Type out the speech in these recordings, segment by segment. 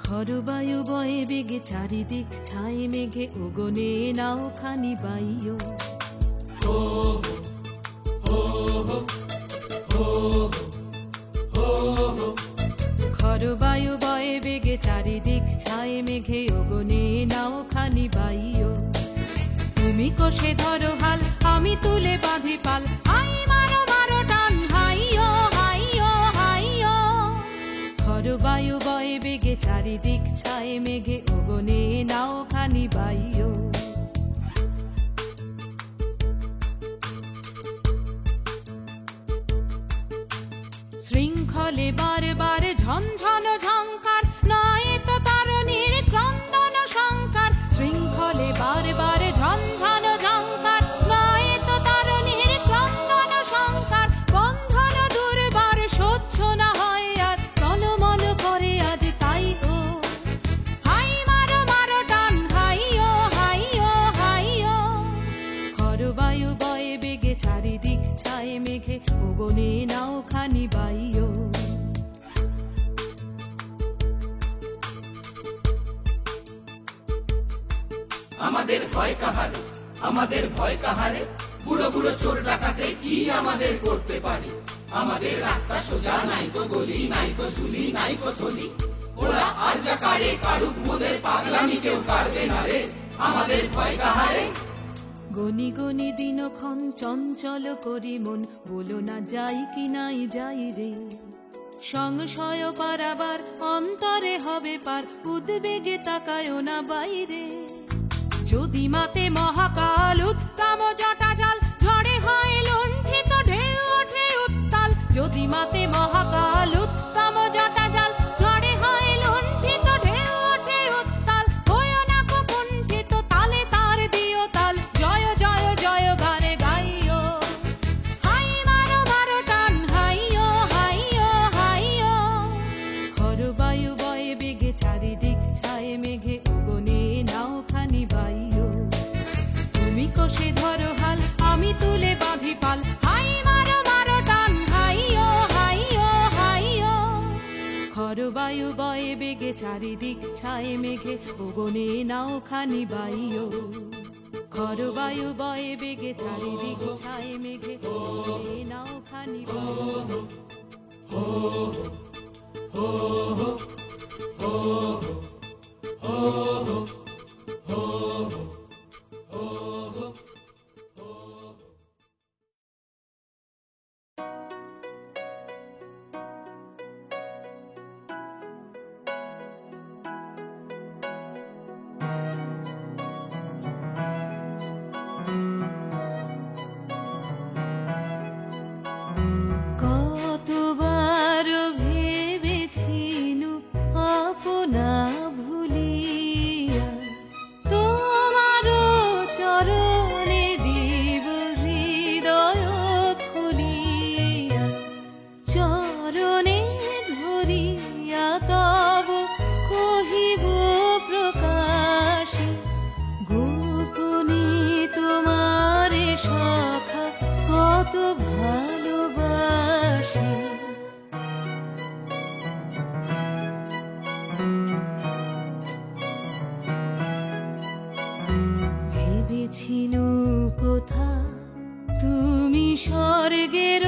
খরবায়ু বয়ে বেগে চারিদিক ছাই মেঘে ওগনে নাও খানি বাইও। খরবায়ু বয়ে বেগে চারিদিক ছাই মেঘে ওগনে নাও খানি বাইও। তুমি কষে ধরো হাল আমি তুলে বাঁধি পাল, হাই মারো মারো টান হাইও হাইও হাইও। খরবায়ু বয়ে বেগে চারিদিক ছাই মেঘে ওগনে নাও খানি বাইও। শৃঙ্খলে বারবার ঝনঝন ঝংকার, নয় তো তারণীর ক্রন্দন সংকার। শৃঙ্খলে বারবার ঝনঝন ঝংকার, নয় তো তারণীর ক্রন্দন সংকার। বন্ধন দুর্বার সহ্য না হয় আর, টলমল করে আজ তাই ও। হাই মারো মারো টান হাইও হাইও হাইও। খরবায়ু বয়ে বেগে চারিদিক ছাই মেঘে ওগনে নাও খানি বাইও। আমাদের ভয় কাহারে, আমাদের ভয় কাহারে, বুড়ো বুড়ো চোর ডাকাতে কি আমাদের করতে পারে। আমাদের রাস্তা সোজা, নাই তো গলি, নাই তো ঝুলি, নাই তো থলি। ওরা আর যা কারে কারুক, মোদের পাগলামি কেউ কাটবে না রে। আমাদের ভয় কাহারে। গনি গনি দিনক্ষণ চঞ্চল করি মন, বলো না যাই কি নাই যাই রে। সংশয় পারাবার অন্তরে হবে পার, উদ্বেগে তাকায়ও না বাইরে। যদি মাতে মহাকাল উত্তম জটা জাল, ঝড়ে হয় লুণ্ঠিত ঢেউ ওঠে উত্তাল। যদি মাতে মহাকাল উত্তম জটা জাল, ঝড়ে হয় লুণ্ঠিত ঢেউ ওঠে উত্তাল। হয়ো না কো কুণ্ঠিত, তালে তার দিও তাল, জয় জয় জয় গানে গাইও। হাই মারো মারো টান হাইও হাইও হাইও। খরবায়ু বয়ে বেগে চারিদিক ছাই মেঘে ওগনে নাও খানি বাইও। তুমি কষে ধরো হাল আমি তুলে বাঁধি পাল, হাই মারো মারো টান হাইও হাইও হাইও। খরবায়ু বয়ে বেগে চারিদিক ছাই মেঘে ওগনে নাও খানি বাইও। খরবায়ু বয়ে বেগে চারিদিক ছাই মেঘে ওগনে নাও খানি বাইও। কতবার ভেবেছিনু আপনা ভুলিয়া, তোমার চরণে দিব হৃদয় খুলিয়া। চরণে ধরিয়া তব কহিব প্রকাশে, গোপনে তোমারে সখা কত ভালোবাসি। ভেবেছিনু কোথা তুমি স্বর্গের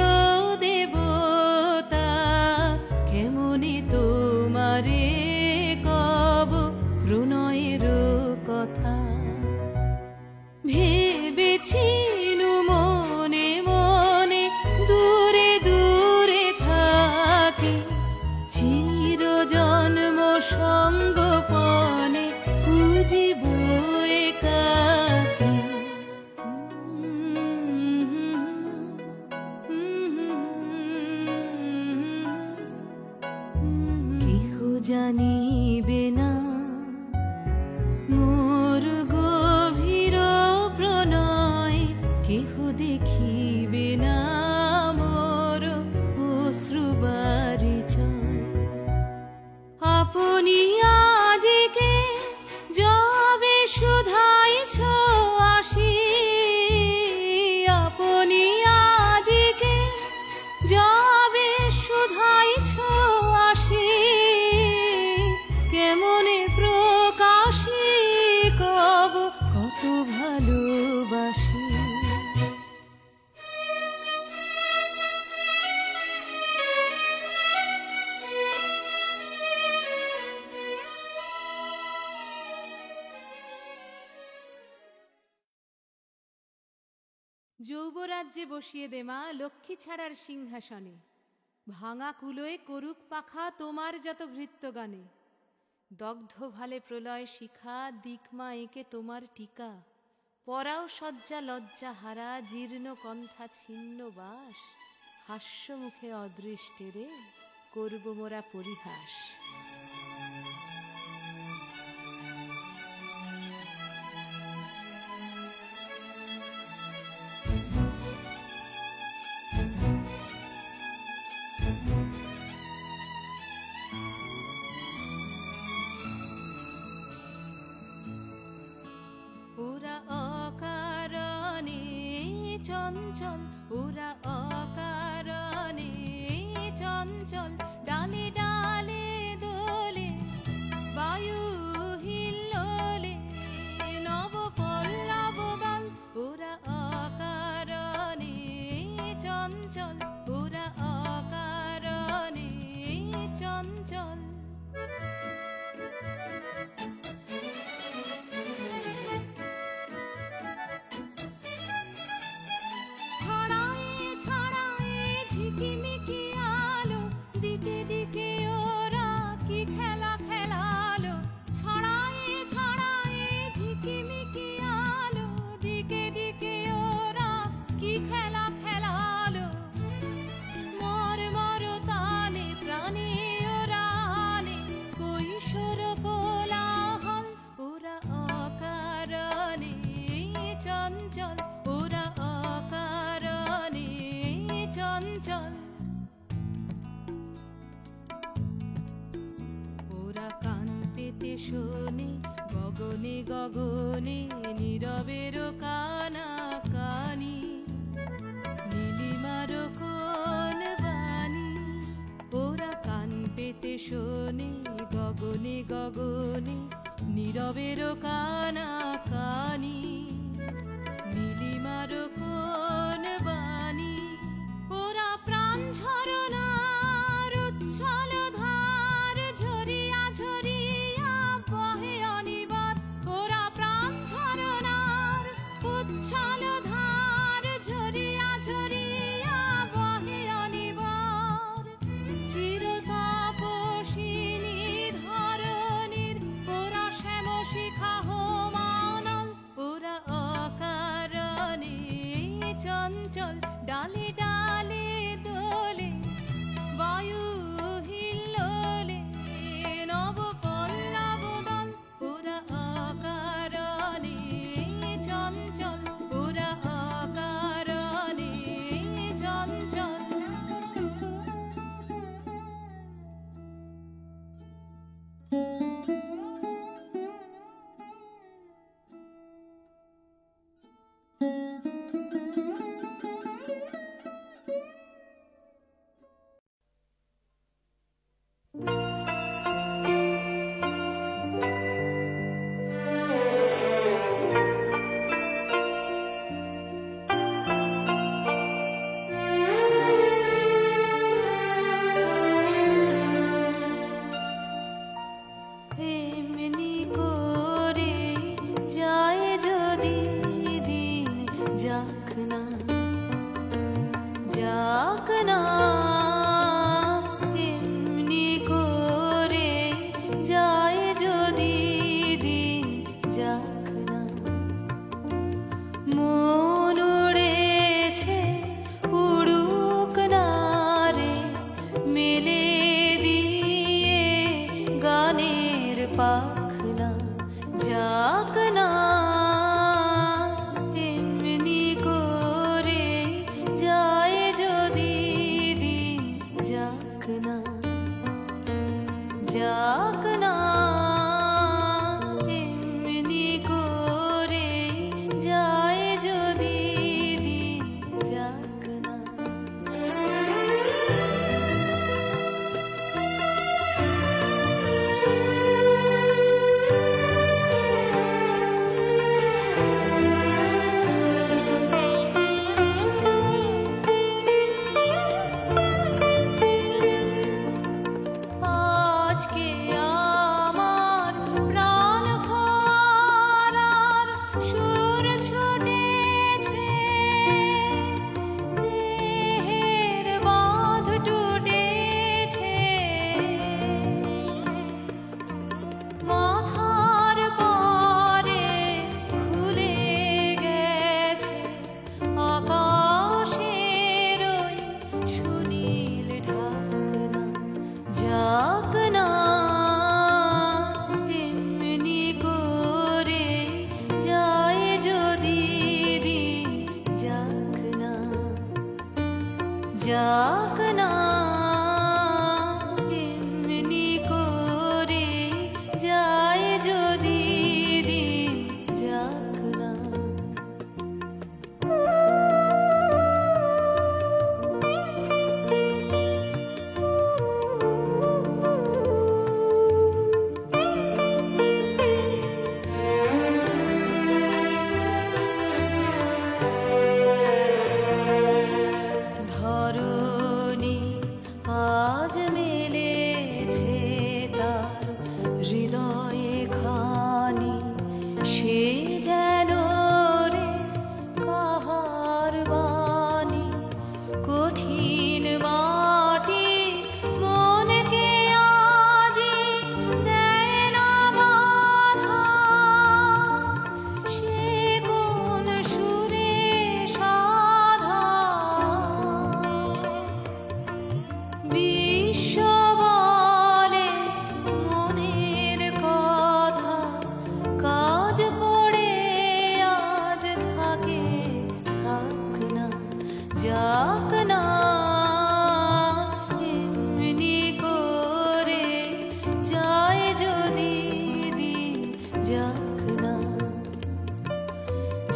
দেবতা, কেমনে তোমারে কব প্রণয়ের কথা। ভেবেছিনু মনে মনে দূরে দূরে থাকি, চির জন্ম সঙ্গপনে পুজিব একাকী। কব কত ভালোবাসি। যৌবরাজ্যে বসিয়ে দে মা লক্ষ্মী ছাড়ার সিংহাসনে, ভাঙা কুলোয় করুক পাখা তোমার যত ভৃত্যগানে। দগ্ধ ভালে প্রলয় শিখা দিকমা এঁকে তোমার টিকা, পরাও শয্যা লজ্জা হারা জীর্ণ কণ্ঠা ছিন্ন বাস। হাস্য মুখে অদৃষ্টেরে করব মোরা পরিহাস। ওরা অকারণে চঞ্চল, ওরা অকারণে চঞ্চল, ডালে ডালে দোলে বায়ু হিল্লোলে নব পল্লব বন। ওরা অকারণে চঞ্চল, ওরা অকারণে চঞ্চল। ঝিকিমিকি আলো দিকে দিকে ওরা কি খেলা খেলালো, ছড়ায়ে ছড়ায়ে ঝিকিমিকি আলো দিকে দিকে ওরা কি খেলা খেলালো। মর মর তানে প্রাণে ওরা আনে কৈশোর কোলাহল। ওরা অকারণে চঞ্চল, ওরা অকারণে চঞ্চল। ওরা কান পেতে শোনে গগনে গগনে নীরবের কানা কানি, নীলিমার কোন বাণী। ওরা কান পেতে শোনে গগনে গগনে নীরবের কানা কানি, নীলিমার কোন বাণী। ওরা প্রাণ ঝরনার উচ্ছল ধার ঝরিয়া ঝরিয়া বহে অনিবার। ওরা প্রাণ ঝরনার উচ্ছল ধার ঝরিয়া ঝরিয়া বহে অনিবার। চিরতপস্বিনী ধরণীর ওরা শ্যাম শিখা হোম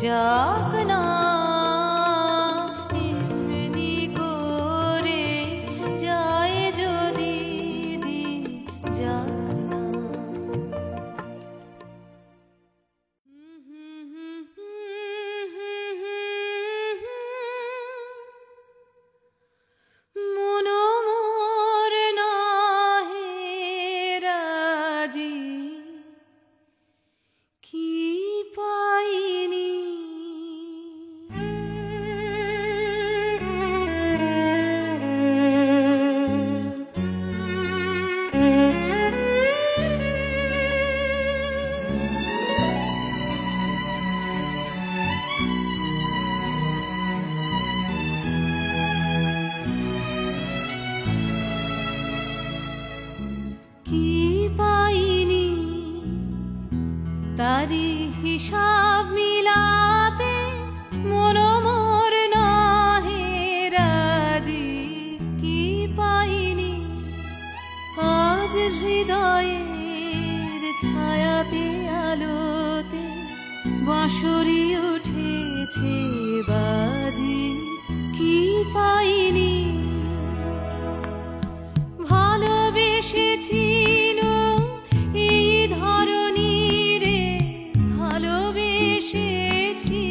যাক না এমনি করে যায় যদি দিন, যাক না। মন মোর নাহি রাজি, কি পাইনি কি পাইনি তারি হিসাব মিলাতে মন মোর নাহি রাজি, কি পাইনি আজ হৃদয়ের ছায়াতে আলোতে বাঁশরি উঠেছে বাজি, কি পাইনি ভালোবেসেছি এই ধরনী রে, ভালোবেসেছি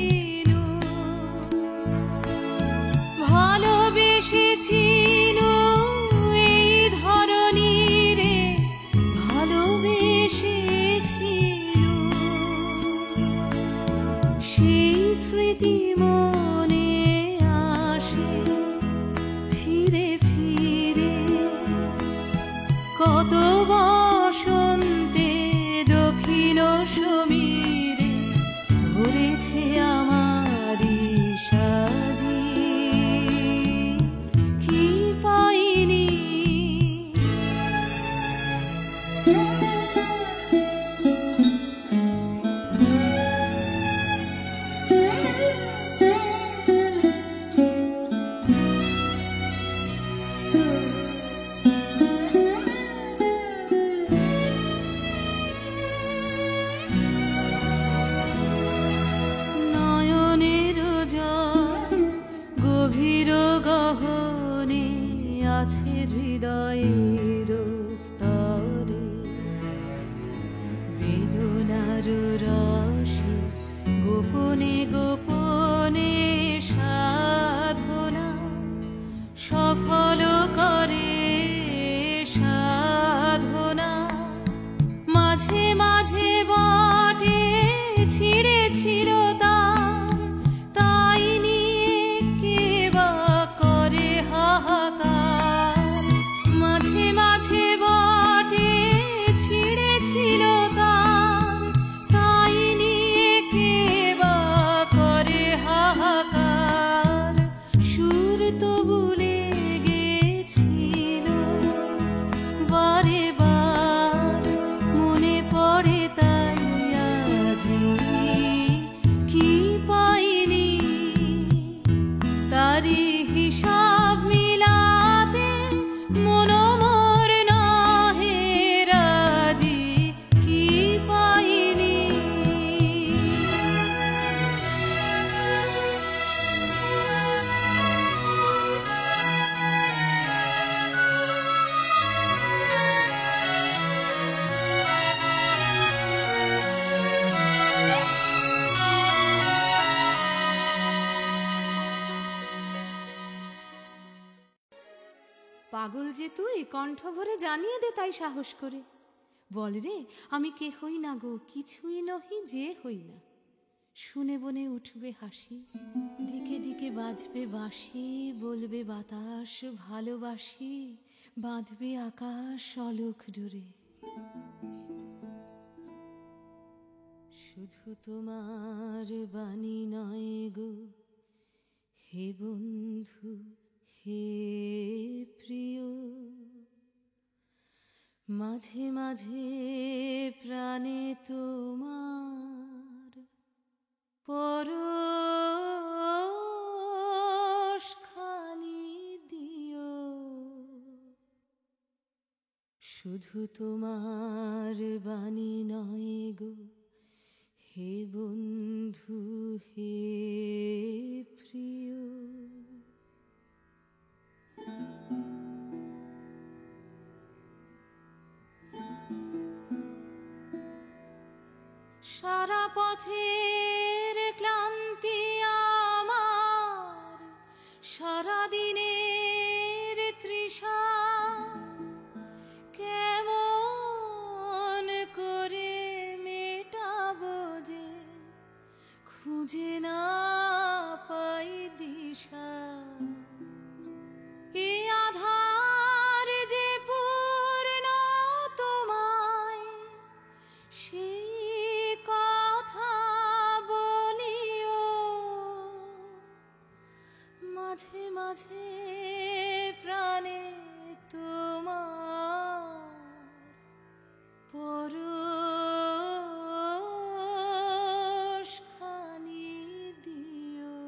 ভালোবেসেছি এই ধরনী রে, ভালোবেসেছি সেই স্মৃতি মনে আসে ফিরে ফিরে, কত বসন্তে দক্ষিণ সমীরে ভরেছে আমারি সাজি, কি পাইনি নয়নের জল গভীর গহনে আছে হৃদয়ের স্তরে, বেদনার রসে গোপনে গোপনে সাধনা সফল করে সাধনা, মাঝে মাঝে বাটে ছিঁড়েছিল তার, তাই নিয়ে কে বা করে হাহাকার, মাঝে মাঝে বাটে ছিঁড়েছিল তার, তাই নিয়ে কে বা করে হাহাকার, সুর তবু লেগেছিল বারে বার, মনে পড়ে তাই আজি, কি পাইনি তারি হিসাব মিলাতে মন মোর নাহি রাজি, কি পাইনি পাগল যে তুই কণ্ঠ ভরে জানিয়ে দে তাই সাহস করে, বল রে আমি কে হই না গো, কিছুই নহি যে হই না, শুনে বনে উঠবে হাসি, দিকে দিকে বাজবে বাঁশি, বলবে বাতাস ভালোবাসি, বাঁধবে আকাশ অলোক ডোরে, শুধু তোমার বাণী নয় গো হে বন্ধু হে প্রিয়, মাঝে মাঝে প্রাণে তোমার পরশ খানি দিও, শুধু তোমার বাণী নয় গো হে বন্ধু হে প্রিয়, সারা পথের ক্লান্তি আমার, সারা দিনের তৃষা কেমন করে মেটাবো যে, খুঁজে না পাই দিশা। এ আধার যে পূর্ণ তোমায়, সেই কথা বলিও। মাঝে মাঝে প্রাণে তোমার পরশখানি দিও।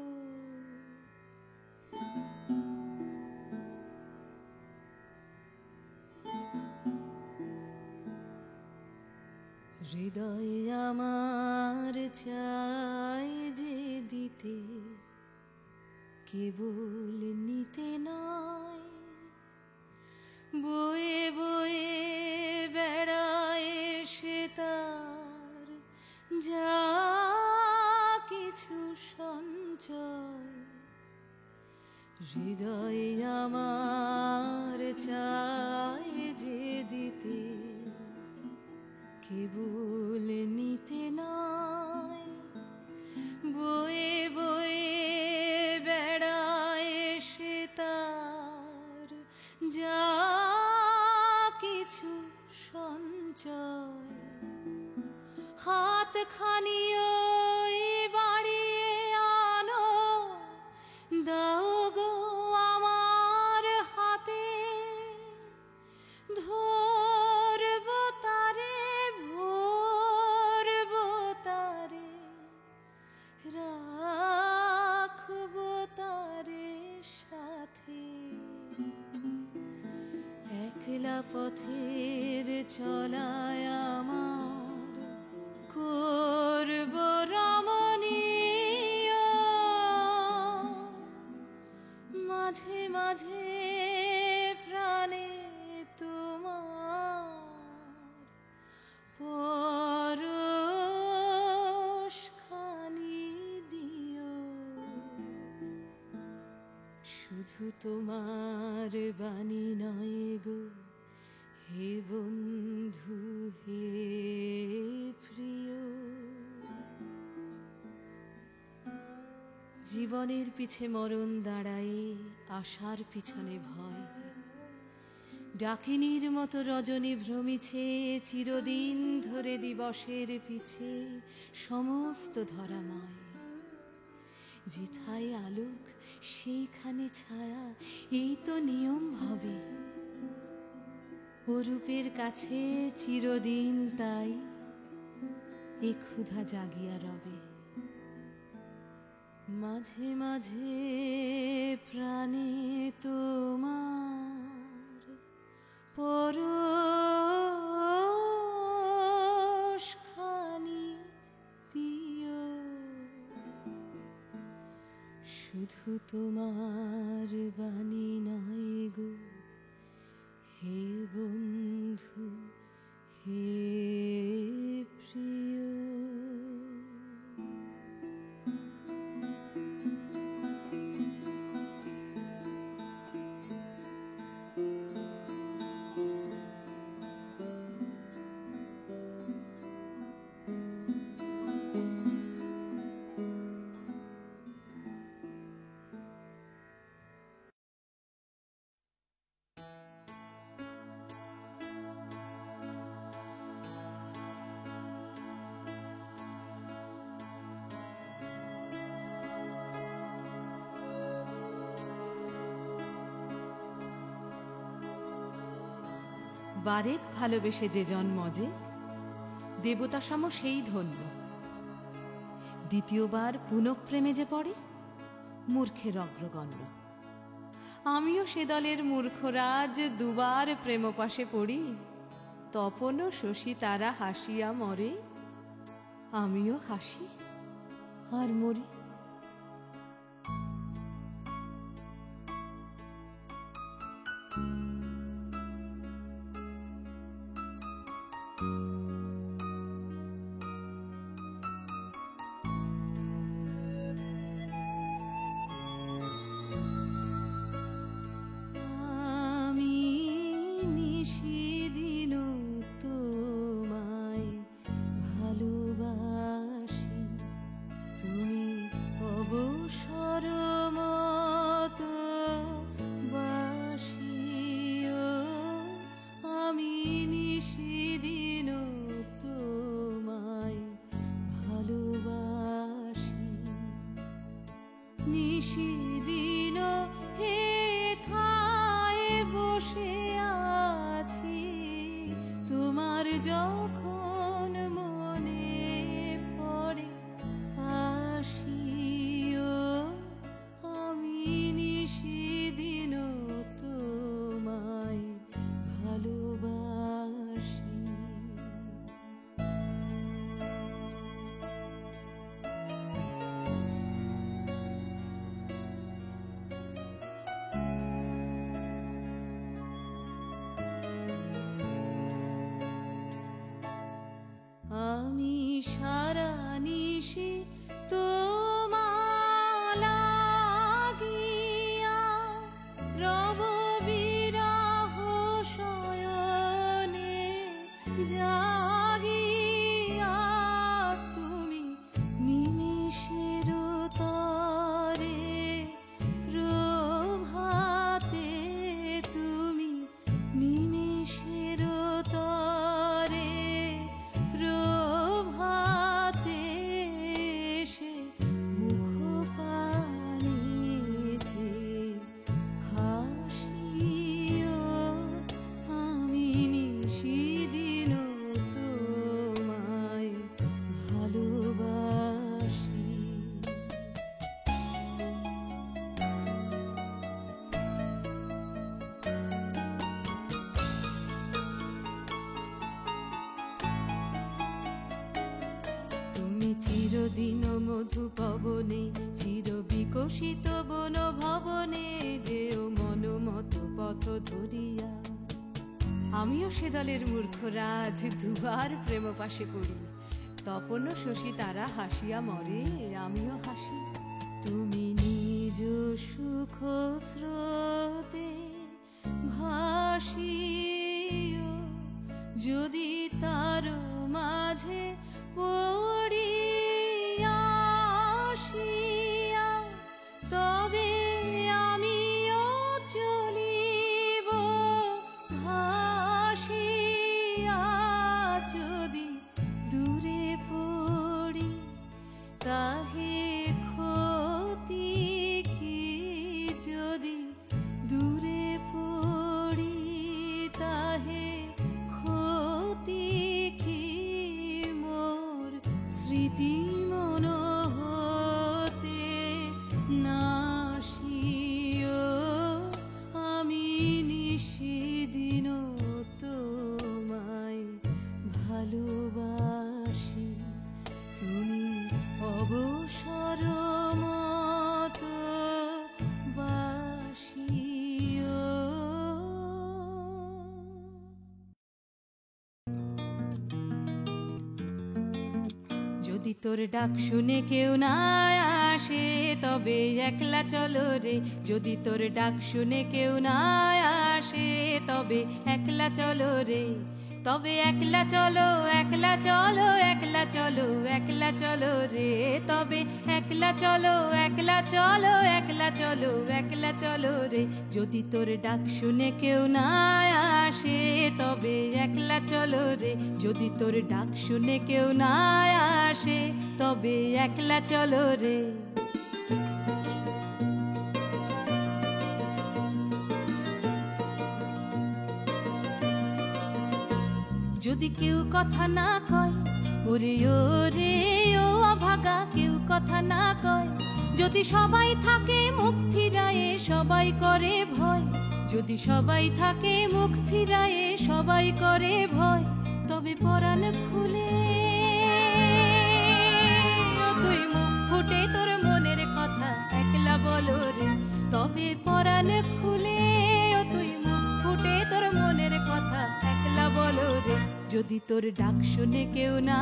হৃদয় আমার চাই যে দিতে, কেবল নিতে নয়। বয়ে বয়ে বেড়ায় সে তার যা কিছু সঞ্চয়। হৃদয় আমার চাই যে দিতে, কেবল নিতে নয়। বয়ে বয়ে বেড়ায় সে তার যা কিছু সঞ্চয়। হাত খানি ওই বাড়িয়ে আনো, দাও গো আমার হাতে। ধরবো তারে ভরবো তারে, রাখবো তারে সাথে। একলা পথের চলায় আমার করব রমণীয়। মাঝে মাঝে প্রাণে তোমার পরশখানি দিও। শুধু তোমার বাণী নয় গো হে বন্ধু হে প্রিয়। জীবনের পিছে মরণ দাঁড়ায়, আশার পিছনে ভয়। ডাকিনীর মতো রজনী ভ্রমিছে, চিরদিন ধরে দিবসের পিছে সমস্ত ধরাময়। যেথায় আলোক সেইখানে ছায়া, এই তো নিয়ম হবে। অরূপের কাছে চিরদিন তাই এ ক্ষুধা জাগিয়া রবে। মাঝে মাঝে প্রাণে তোমার পরশখানি দিও। শুধু তোমার বাণী নয় গো হে বন্ধু হে প্রিয়। বারেক ভালোবেসে যে জন্ম যে, দেবতা সম সেই ধন্য। দ্বিতীয়বার পুনঃপ্রেমে যে পড়ে, মূর্খের অগ্রগণ্য। আমিও সে দলের মূর্খরাজ, দুবার প্রেমপাশে পড়ি, তপন শশী তারা হাসিয়া মরে। আমিও হাসি আর মরি। নিশিদিন হে ঠায় বসে আছি, তোমার যখন মনে পড়ে আসিও। আমি নিশিদিন তোমায় ভালোবাসি। আমি সারা নিশি তোমার লাগিয়া রব বিরহ শয়নে জাগিয়া, তুমি নিমেষের তরে প্রভাতে, তুমি নিমেষের তরে প্রভাতে এসে মুখ পানিতে হাসিও। আমি নিশিদিন তোমায় ভালোবাসি। তুমি চিরদিন মধু পবনে, চির বিকশিত বন ভবনে, যেও মনোমত পথ ধরিয়া। আমিও সে দলের মূর্খরা আজ দুবার প্রেম পাশে পড়ি, তপন শশী তারা হাসিয়া মরে, আমিও হাসি। তুমি নিজ সুখ স্রোতে ভাসিও, যদি তার মাঝে পড়িয়া আসিয়া, তবে আমিও চলিব ভাসিয়া। যদি দূরে পড়ি তাহে ক্ষতি কি, যদি দূরে পড়ি তাহে ক্ষতি কি, মোর স্মৃতি মন হতে নাশিও। আমি নিশিদিন তোমায় ভালোবাসি, তুমি অবসর মত বাসিও। যদি তোর ডাক শুনে কেউ না আসে, তবে একলা চলো রে। যদি তোর ডাক শুনে কেউ না আসে, তবে একলা চলো রে। তবে একলা চলো, একলা চলো, একলা চলো, একলা চলো রে। তবে একলা চলো, একলা চলো, একলা চলো, একলা চলো রে। যদি তোর ডাক শুনে কেউ না আসে, তবে একলা চলো রে। যদি তোর ডাক শুনে কেউ না আসে, তবে একলা চলো রে। যদি কেউ কথা না কয়, ওরে ওরে ও অভাগা, কেউ কথা না কয়। যদি সবাই থাকে মুখ ফিরায়ে, সবাই করে ভয়। যদি সবাই থাকে মুখ ফিরায়ে, সবাই করে ভয়। তবে পরাণ খুলে যদি তোর ডাক শুনে কেউ না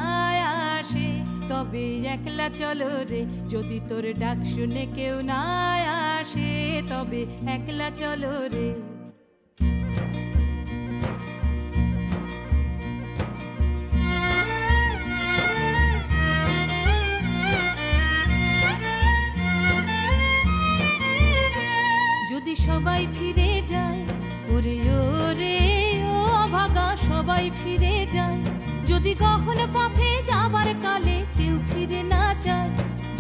আসে তবে একলা চলো রে, যদি তোর ডাক শুনে কেউ না আসে তবে একলা চলো রে। যদি সবাই ফিরে যায়, ওরে ওরে ও অভাগা সবাই ফিরে যায়, যদি গহন পথে যাবার কালে কেউ ফিরে না যায়,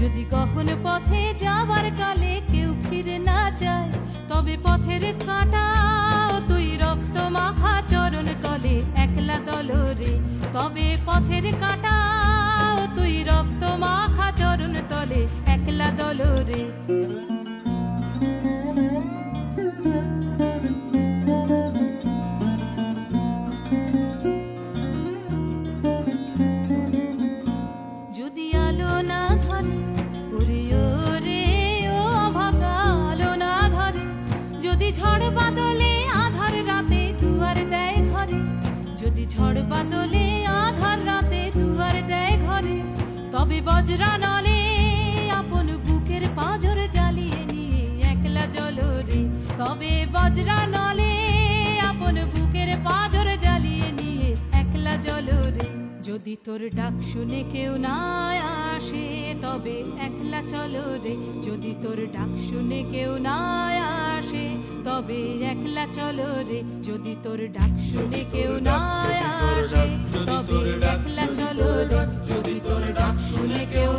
যদি গহন পথে যাবার কালে কেউ ফিরে না যায়, তবে পথের কাঁটা তুই রক্ত মাখা চরণ তলে একলা দলো রে, তবে পথের কাঁটা তুই রক্ত মাখা চরণ তলে একলা দলো রে। যদি আলো না ধরে, ওরে ওরে ও অভাগা আলো না ধরে, যদি ঝড় বাদলে আধার রাতে দুয়ার দেয় ঘরে, যদি ঝড় বাদলে আধার রাতে দুয়ার দেয় ঘরে, তবে বজ্রা নলে আপন বুকের পাঁজর জ্বালিয়ে নিয়ে একলা চলো রে, তবে বজ্রা নলে আপন বুকের পাঁজর জ্বালিয়ে নিয়ে একলা চলো রে। যদি তোর ডাক শুনে কেউ না আসে তবে একলা চলো রে, যদি তোর ডাক শুনে কেউ না আসে তবে একলা চলো রে, যদি তোর ডাক শুনে কেউ না আসে তবে একলা চলো রে, যদি তোর ডাক শুনে কেউ